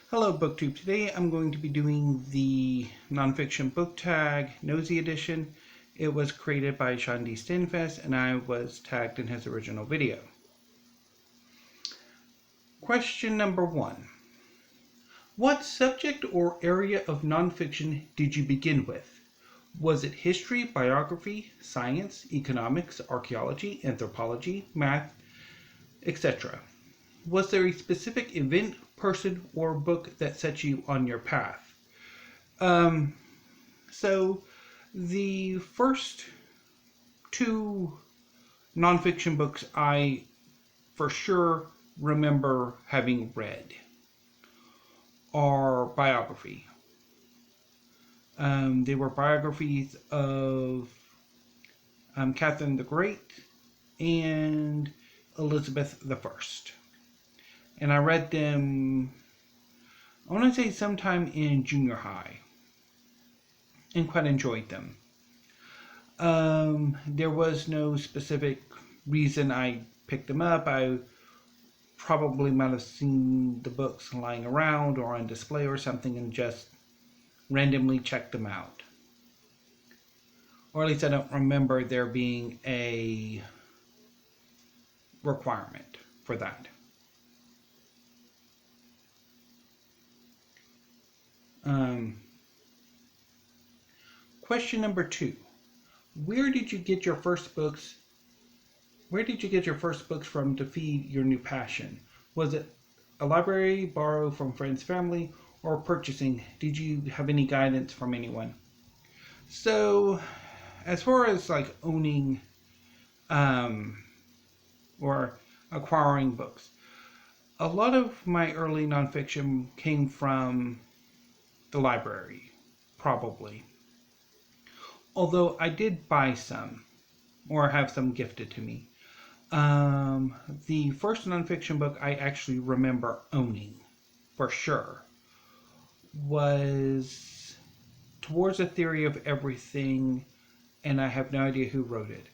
Hello BookTube. Today I'm going to be doing the Nonfiction Book Tag Nosy Edition. It was created by Shawn and I was tagged in his original video. Question number 1. What subject or area of nonfiction did you begin with? Was it history, biography, science, economics, archaeology, anthropology, math, etc.? Was there a specific event, person, or book that set you on your path? So the first two nonfiction books I for sure remember having read are biography. They were biographies of Catherine the Great and Elizabeth I. And I read them, I want to say sometime in junior high, and quite enjoyed them. There was no specific reason I picked them up. I probably might have seen the books lying around or on display or something and just randomly checked them out. Or at least I don't remember there being a requirement for that. Question number 2. Where did you get your first books from to feed your new passion? Was it a library, borrow from friends, family, or purchasing? Did you have any guidance from anyone? So, as far as like owning or acquiring books, a lot of my early nonfiction came from the library, probably. Although I did buy some, or have some gifted to me. The first nonfiction book I actually remember owning, for sure, was Towards a Theory of Everything, and I have no idea who wrote it.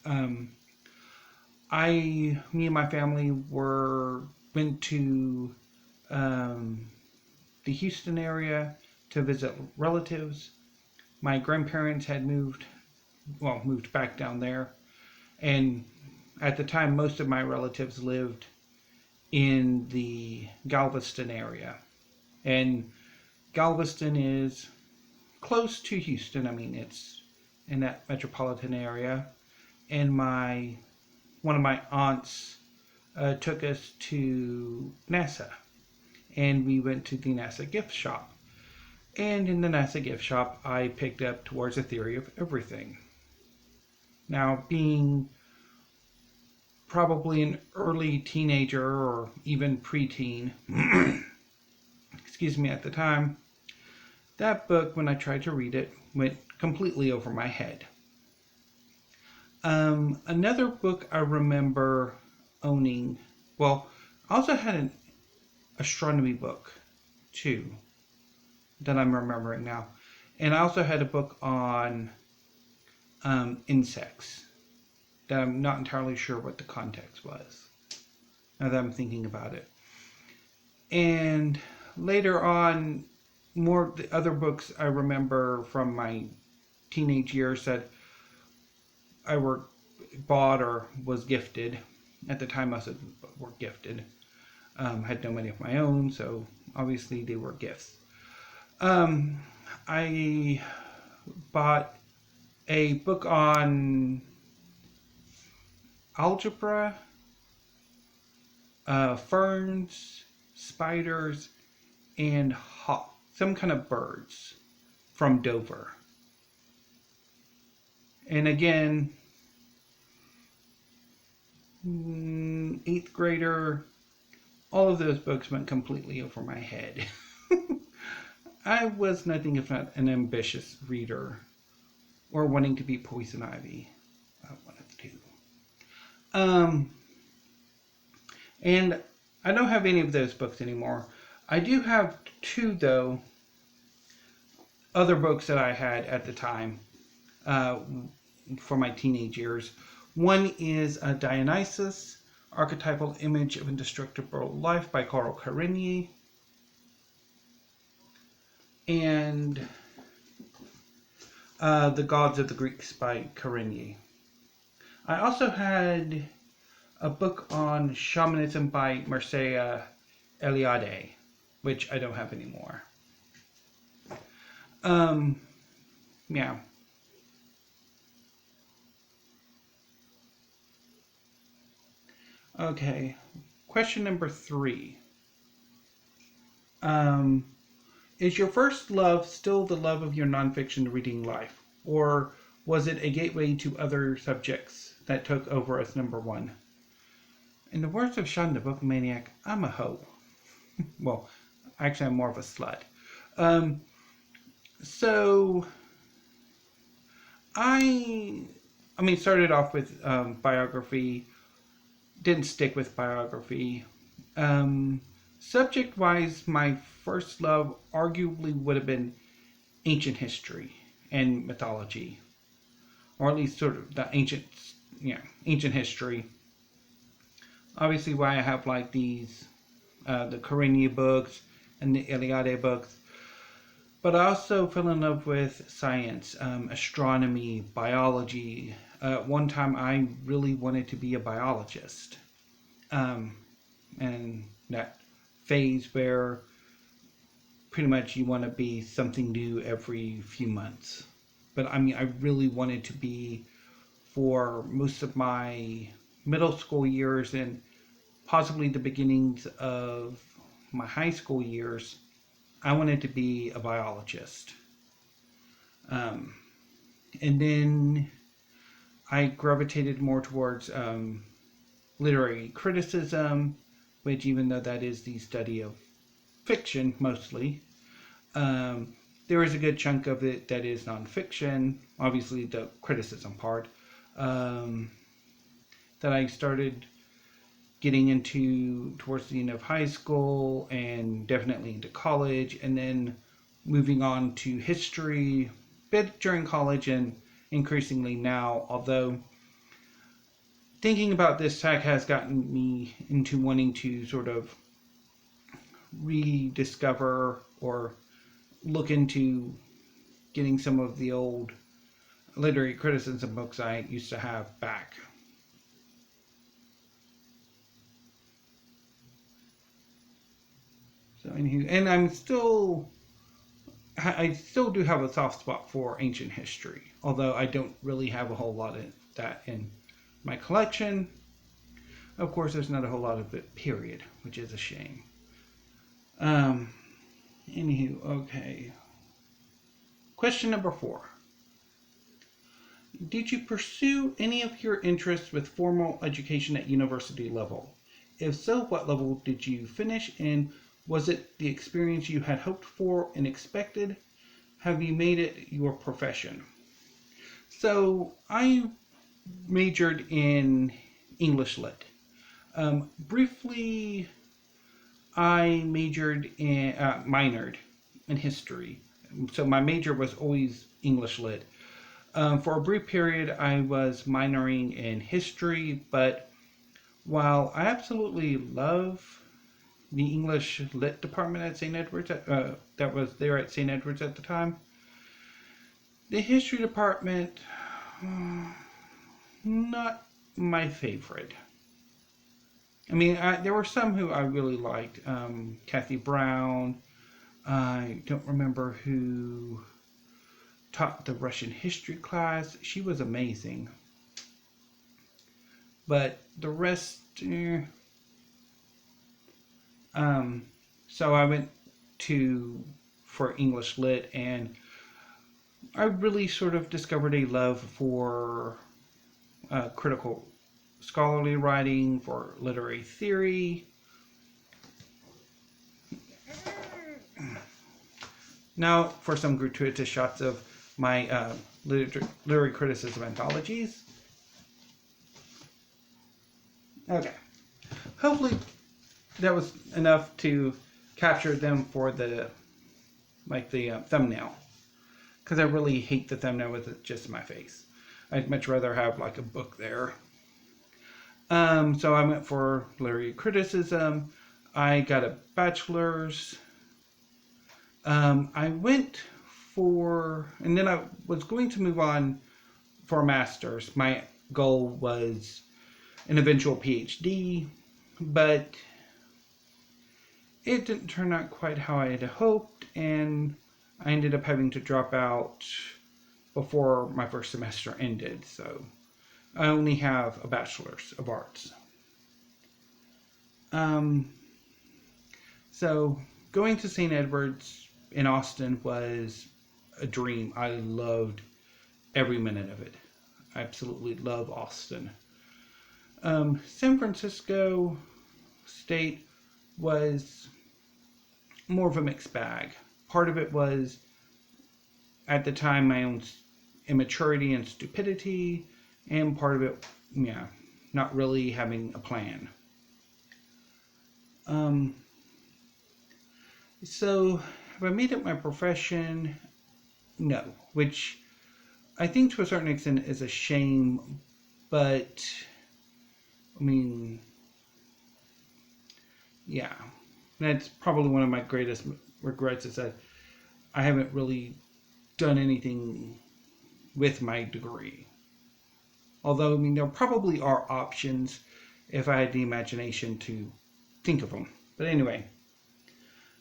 Me and my family went to the Houston area to visit relatives. My grandparents had moved back down there, and at the time most of my relatives lived in the Galveston area, and Galveston is close to Houston. I mean, it's in that metropolitan area, and one of my aunts took us to NASA, and we went to the NASA gift shop. And in the NASA gift shop, I picked up Towards a Theory of Everything. Now, being probably an early teenager or even preteen, excuse me, at the time, that book, when I tried to read it, went completely over my head. Another book I remember owning, I also had an astronomy book, too, that I'm remembering now. And I also had a book on insects that I'm not entirely sure what the context was, now that I'm thinking about it. And later on, more of the other books I remember from my teenage years that I bought or was gifted. At the time, most of them were gifted. Had no money of my own, so obviously they were gifts. I bought a book on algebra, ferns, spiders, and some kind of birds from Dover. And again, 8th grader, all of those books went completely over my head. I was nothing if not an ambitious reader, or wanting to be Poison Ivy. One of the two. And I don't have any of those books anymore. I do have 2, though, other books that I had at the time for my teenage years. One is Dionysus, Archetypal Image of Indestructible Life by Carl Karenyi. and The Gods of the Greeks by Karenyi. I also had a book on shamanism by Mircea Eliade, which I don't have anymore. Yeah. Okay. Question number 3. Is your first love still the love of your nonfiction reading life? Or was it a gateway to other subjects that took over as number 1? In the words of Shawn the Book Maniac, I'm a hoe. Well, actually, I'm more of a slut. So, I started off with biography, didn't stick with biography. Subject-wise, my first love arguably would have been ancient history and mythology, or at least sort of the ancient history. Obviously, why I have like these, the Karenyi books and the Eliade books, but I also fell in love with science, astronomy, biology. One time, I really wanted to be a biologist, and that phase where pretty much you want to be something new every few months. But I really wanted to be, for most of my middle school years and possibly the beginnings of my high school years, I wanted to be a biologist. And then I gravitated more towards literary criticism, which, even though that is the study of fiction mostly, there is a good chunk of it that is nonfiction. Obviously, the criticism part that I started getting into towards the end of high school and definitely into college, and then moving on to history, bit during college and increasingly now. Although thinking about this tag has gotten me into wanting to sort of rediscover or look into getting some of the old literary criticism books I used to have back. So, and I still do have a soft spot for ancient history, although I don't really have a whole lot of that in my collection. Of course, there's not a whole lot of it, period, which is a shame. Anywho, okay. Question number 4. Did you pursue any of your interests with formal education at university level? If so, what level did you finish, and was it the experience you had hoped for and expected? Have you made it your profession? So, I majored in English Lit. Briefly, I minored in history. So my major was always English Lit. For a brief period, I was minoring in history, but while I absolutely love the English Lit department at St. Edward's, that was there at St. Edward's at the time, the history department, not my favorite. There were some who I really liked. Kathy Brown. I don't remember who taught the Russian history class. She was amazing. But the rest, so I went for English Lit, and I really sort of discovered a love for critical scholarly writing, for literary theory. Now for some gratuitous shots of my literary criticism anthologies. Okay. Hopefully that was enough to capture them for the thumbnail. Because I really hate the thumbnail with it just my face. I'd much rather have like a book there. So I went for literary criticism. I got a bachelor's I went for, and then I was going to move on for a master's. My goal was an eventual PhD, but it didn't turn out quite how I had hoped, and I ended up having to drop out before my first semester ended, so I only have a bachelor's of arts. Um, so going to St. Edward's in Austin was a dream. I loved every minute of it. I absolutely love Austin. San Francisco State was more of a mixed bag. Part of it was, at the time, my own immaturity and stupidity, and part of it, yeah, not really having a plan. Um, so, have I made it my profession? No, which I think to a certain extent is a shame, but I mean, yeah, that's probably one of my greatest regrets is that I haven't really done anything with my degree. Although, I mean, there probably are options if I had the imagination to think of them. But anyway,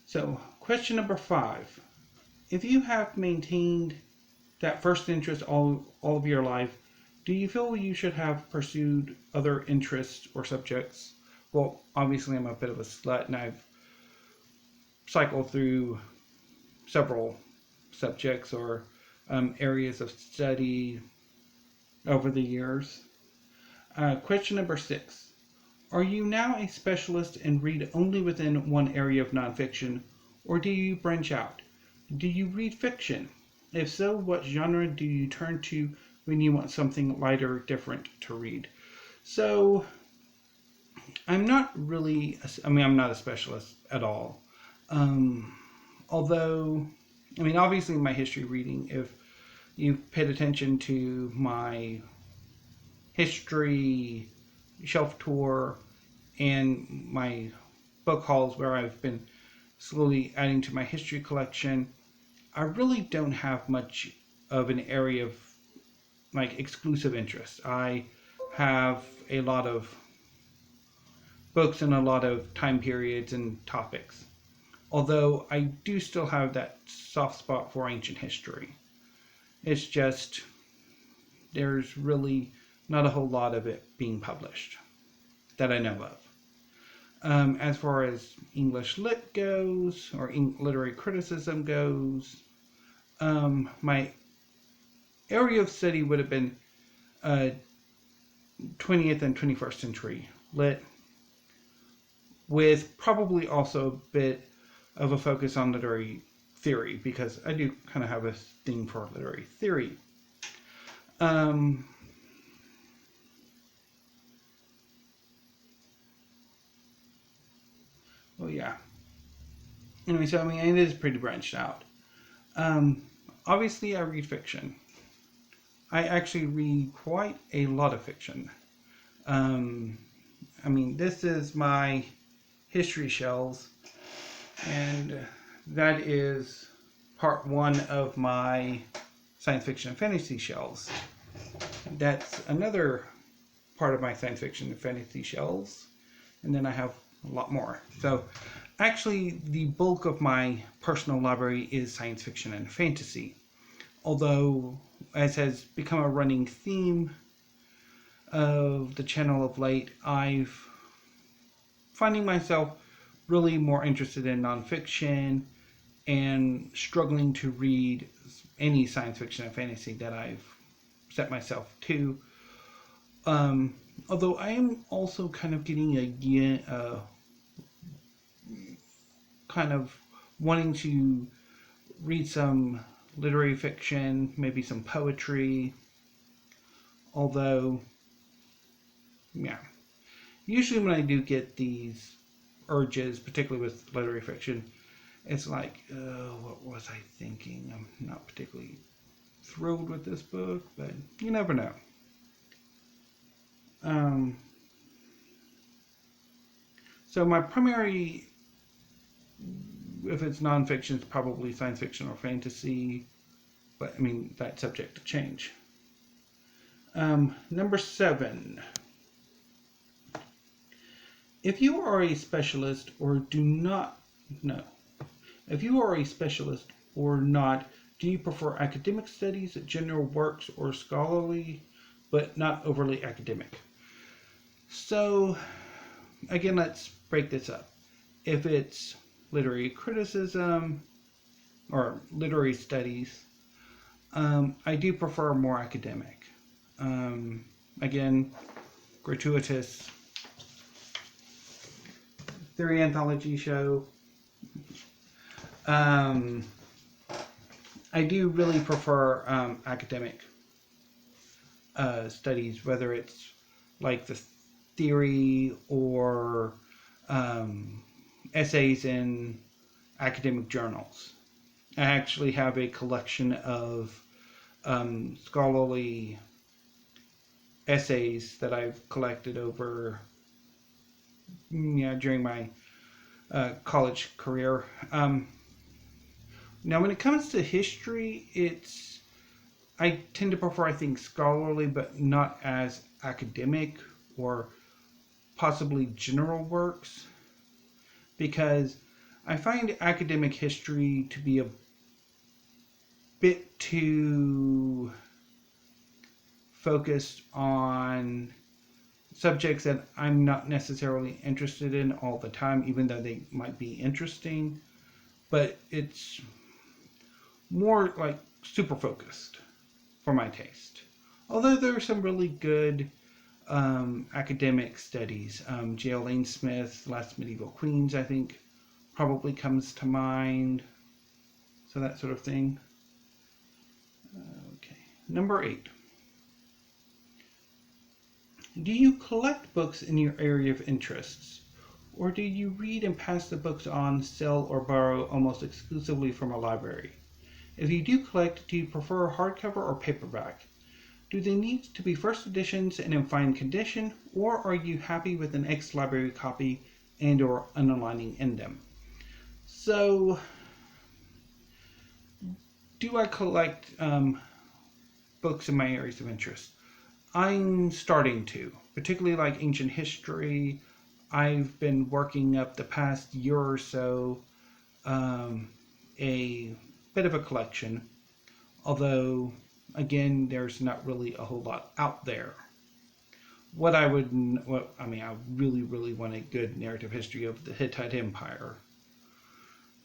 so question number 5. If you have maintained that first interest all of your life, do you feel you should have pursued other interests or subjects? Well, obviously, I'm a bit of a slut and I've cycled through several subjects or areas of study over the years. Question number 6. Are you now a specialist and read only within one area of nonfiction, or do you branch out? Do you read fiction? If so, what genre do you turn to when you want something lighter, different to read? So, I'm not really, I'm not a specialist at all. Although, I mean, obviously my history reading, if you've paid attention to my history shelf tour and my book hauls where I've been slowly adding to my history collection, I really don't have much of an area of like exclusive interest. I have a lot of books in a lot of time periods and topics. Although I do still have that soft spot for ancient history. It's just there's really not a whole lot of it being published that I know of. As far as English lit goes, or literary criticism goes, my area of study would have been 20th and 21st century lit, with probably also a bit of a focus on literary theory, because I do kind of have a thing for literary theory. Well, yeah. Anyway, so I mean, it is pretty branched out. Obviously, I read fiction. I actually read quite a lot of fiction. I mean, this is my history shelves, and that is part 1 of my science fiction and fantasy shelves. That's another part of my science fiction and fantasy shelves, and then I have a lot more. So actually, the bulk of my personal library is science fiction and fantasy. Although, as has become a running theme of the channel of late, I've finding myself really more interested in nonfiction and struggling to read any science fiction and fantasy that I've set myself to. Although I am also kind of getting a kind of wanting to read some literary fiction, maybe some poetry. Although, yeah, usually when I do get these urges, particularly with literary fiction, it's like, what was I thinking? I'm not particularly thrilled with this book, but you never know. So my primary if it's nonfiction, it's probably science fiction or fantasy. But I mean, that's subject to change. Number 7. If you are a specialist or do not, no. If you are a specialist or not, do you prefer academic studies, general works, or scholarly, but not overly academic? So, again, let's break this up. If it's literary criticism or literary studies, I do prefer more academic. Again, gratuitous theory anthology show. I do really prefer academic studies, whether it's like the theory or essays in academic journals. I actually have a collection of scholarly essays that I've collected over during my college career. Now, when it comes to history, I tend to prefer, I think, scholarly, but not as academic or possibly general works, because I find academic history to be a bit too focused on subjects that I'm not necessarily interested in all the time, even though they might be interesting, but it's more like super focused for my taste. Although there are some really good academic studies. J.L. Lane Smith's Last Medieval Queens, I think, probably comes to mind. So that sort of thing. Okay. Number 8. Do you collect books in your area of interests? Or do you read and pass the books on, sell, or borrow almost exclusively from a library? If you do collect, do you prefer hardcover or paperback? Do they need to be first editions and in fine condition, or are you happy with an ex-library copy and or underlining in them? So, do I collect books in my areas of interest? I'm starting to, particularly like ancient history. I've been working up the past year or so a bit of a collection, although again, there's not really a whole lot out there. I really, really want a good narrative history of the Hittite Empire.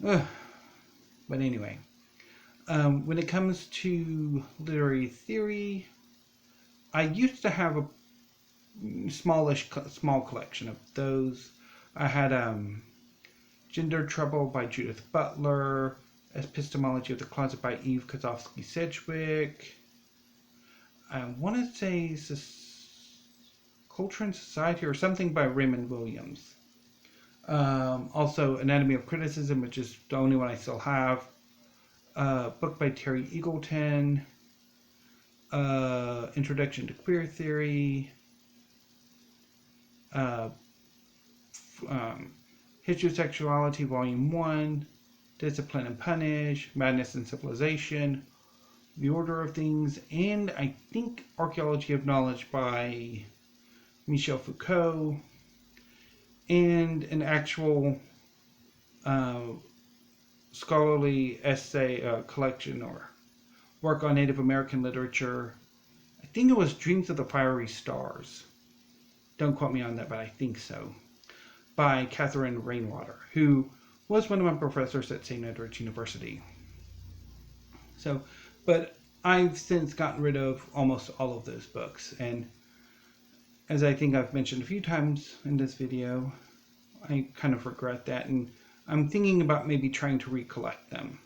But anyway, when it comes to literary theory, I used to have a small collection of those. I had Gender Trouble by Judith Butler, Epistemology of the Closet by Eve Kozlowski-Sedgwick. I want to say Culture and Society or something by Raymond Williams. Also, Anatomy of Criticism, which is the only one I still have. Book by Terry Eagleton. Introduction to Queer Theory. History of Sexuality, Volume 1. Discipline and Punish. Madness and Civilization. The Order of Things, and I think Archaeology of Knowledge by Michel Foucault, and an actual scholarly essay collection or work on Native American literature. I think it was Dreams of the Fiery Stars. Don't quote me on that, but I think so. By Catherine Rainwater, who was one of my professors at St. Edward's University. So, but I've since gotten rid of almost all of those books, and as I think I've mentioned a few times in this video, I kind of regret that, and I'm thinking about maybe trying to recollect them.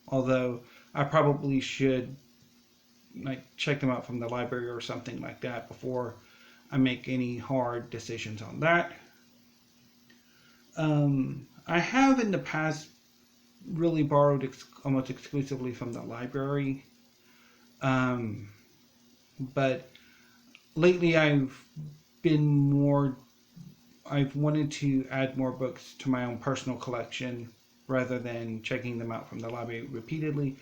Although I probably should check them out from the library or something like that before I make any hard decisions on that. I have in the past really borrowed almost exclusively from the library, but lately I've wanted to add more books to my own personal collection, rather than checking them out from the library repeatedly,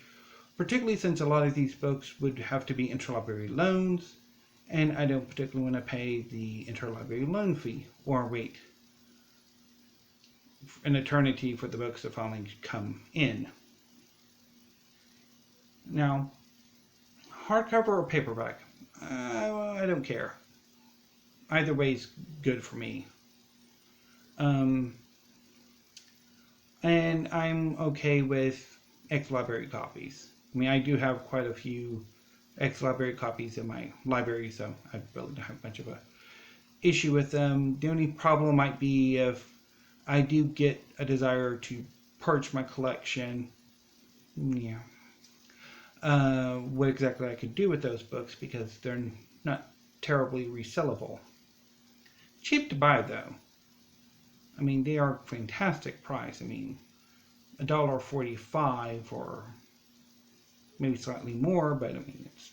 particularly since a lot of these books would have to be interlibrary loans, and I don't particularly want to pay the interlibrary loan fee or wait an eternity for the books to finally come in. Now, hardcover or paperback, I don't care. Either way is good for me. And I'm okay with ex-library copies. I mean, I do have quite a few ex-library copies in my library, so I really don't have much of a issue with them. The only problem might be if I do get a desire to purge my collection. Yeah. What exactly I could do with those books, because they're not terribly resellable. Cheap to buy, though. I mean, they are fantastic price. I mean, $1.45 or maybe slightly more, but I mean, it's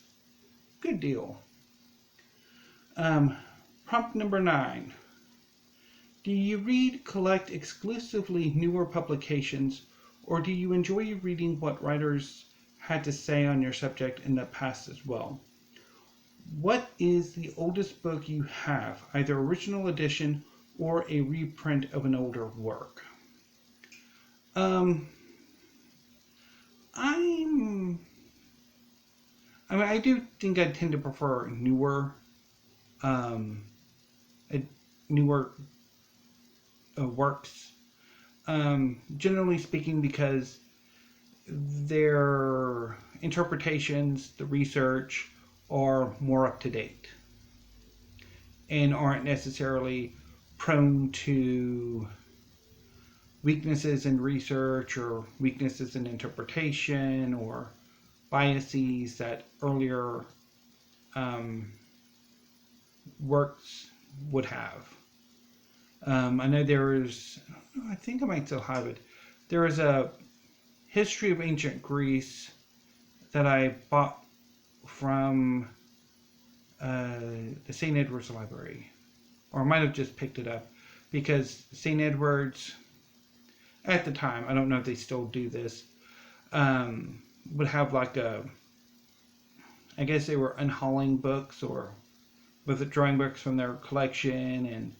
a good deal. Prompt number 9. Do you collect exclusively newer publications, or do you enjoy reading what writers had to say on your subject in the past as well? What is the oldest book you have, either original edition or a reprint of an older work? I do think I tend to prefer newer works, generally speaking, because their interpretations, the research, are more up to date and aren't necessarily prone to weaknesses in research or weaknesses in interpretation or biases that earlier works would have. I know I think I might still have it. There is a History of Ancient Greece that I bought from the St. Edward's Library, or I might have just picked it up, because St. Edward's, at the time, I don't know if they still do this, would have like I guess they were unhauling books or withdrawing books from their collection, and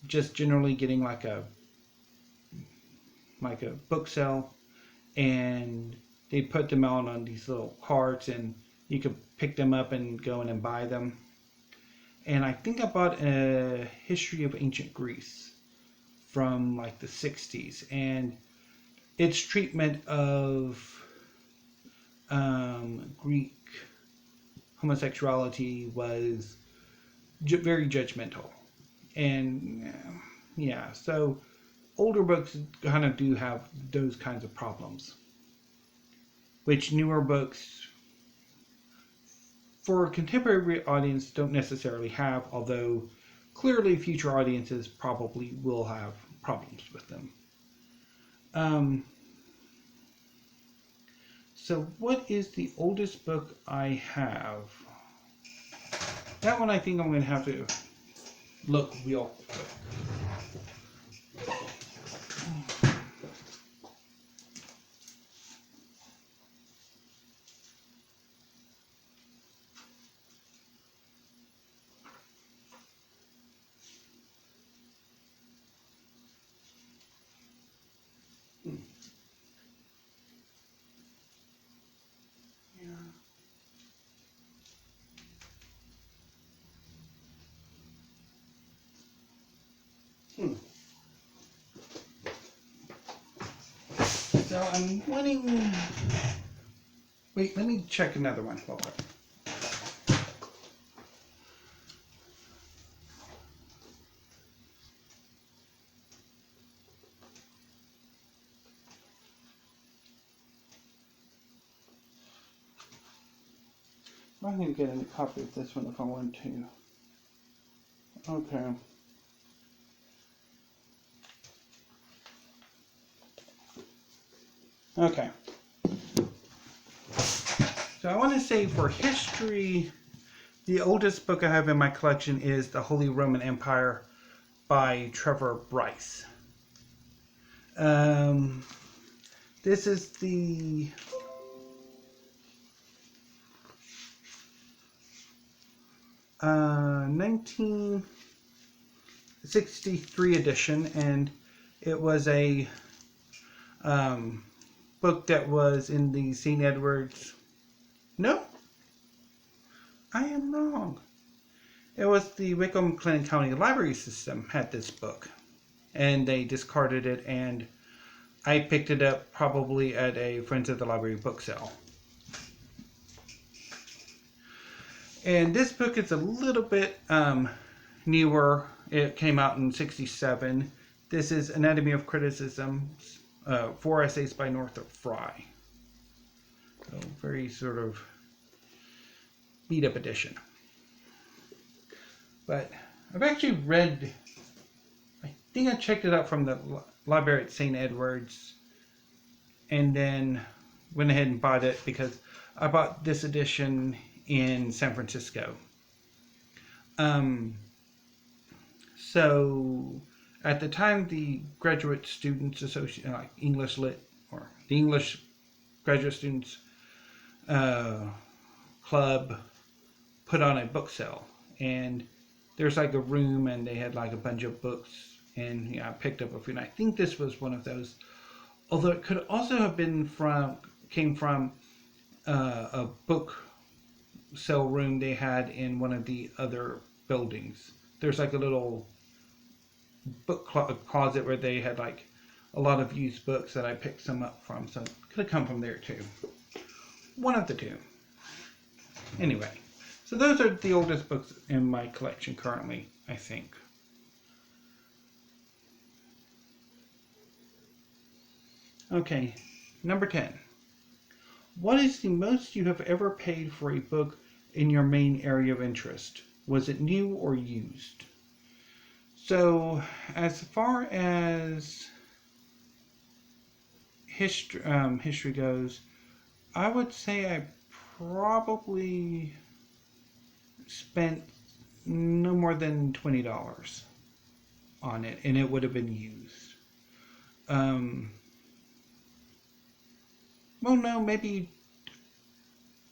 just generally getting like a book sale, and they put them out on these little carts, and you could pick them up and go in and buy them. And I think I bought a History of Ancient Greece from like the 60s, and its treatment of Greek homosexuality was very judgmental. And yeah, so older books kind of do have those kinds of problems, which newer books for a contemporary audience don't necessarily have, although clearly future audiences probably will have problems with them. So what is the oldest book I have? That one I think I'm going to have to look real quick. So I'm wanting... Wait, let me check another one real quick. I'm going to get a copy of this one if I want to. Okay. Okay. So I want to say for history, the oldest book I have in my collection is The Holy Roman Empire by Trevor Bryce. This is the 1963 edition, and it was a book that was in the St. Edward's. No, I am wrong. It was the Wickham-Clinton County Library System had this book, and they discarded it, and I picked it up probably at a Friends of the Library book sale. And this book is a little bit newer. It came out in '67. This is Anatomy of Criticism, 4 essays by Northrop Frye. So very sort of beat up edition. But I've actually read, I think I checked it out from the library at St. Edward's, and then went ahead and bought it because I bought this edition in San Francisco. So at the time, the Graduate Students Association, English Lit, or the English Graduate Students Club, put on a book sale, and there's like a room, and they had like a bunch of books, and I picked up a few. And I think this was one of those, although it could also have been came from a book sale room they had in one of the other buildings. There's like a little book closet where they had like a lot of used books that I picked some up from, so it could have come from there too. One of the two. Anyway, so those are the oldest books in my collection currently, I think. Okay, number 10. What is the most you have ever paid for a book in your main area of interest? Was it new or used? So, as far as history goes, I would say I probably spent no more than $20 on it, and it would have been used. Well, no, maybe,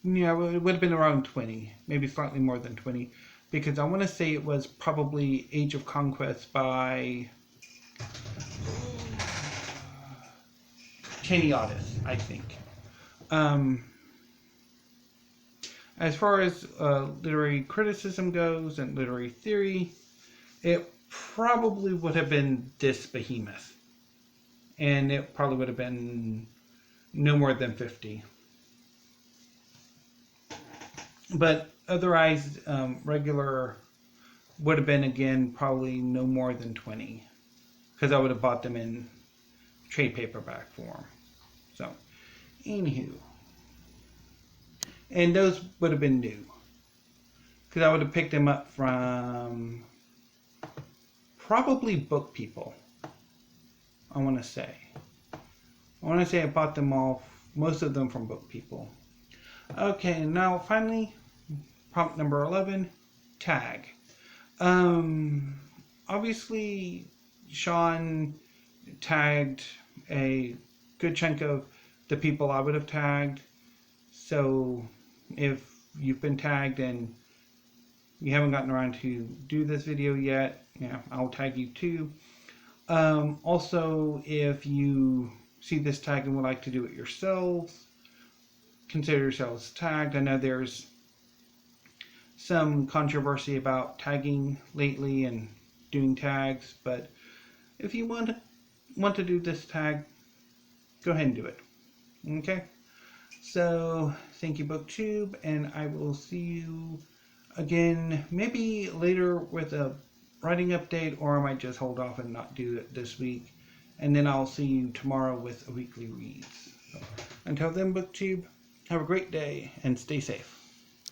it would have been around 20, maybe slightly more than 20, because I want to say it was probably Age of Conquest by Cheney Otis, I think. As far as literary criticism goes and literary theory, it probably would have been this behemoth, and it probably would have been no more than 50. But otherwise, regular would have been, again, probably no more than 20, because I would have bought them in trade paperback form. So, anywho. And those would have been new, because I would have picked them up from probably Book People, I want to say. I bought them all, most of them from Book People. Okay, now finally, prompt number 11, tag. Obviously, Shawn tagged a good chunk of the people I would have tagged. So, if you've been tagged and you haven't gotten around to do this video yet, I'll tag you too. Also, if you see this tag and would like to do it yourselves, consider yourselves tagged. I know there's some controversy about tagging lately and doing tags, but if you want to do this tag, go ahead and do it. Okay? So, thank you, BookTube, and I will see you again maybe later with a writing update, or I might just hold off and not do it this week. And then I'll see you tomorrow with a weekly reads. So, until then, BookTube, have a great day and stay safe.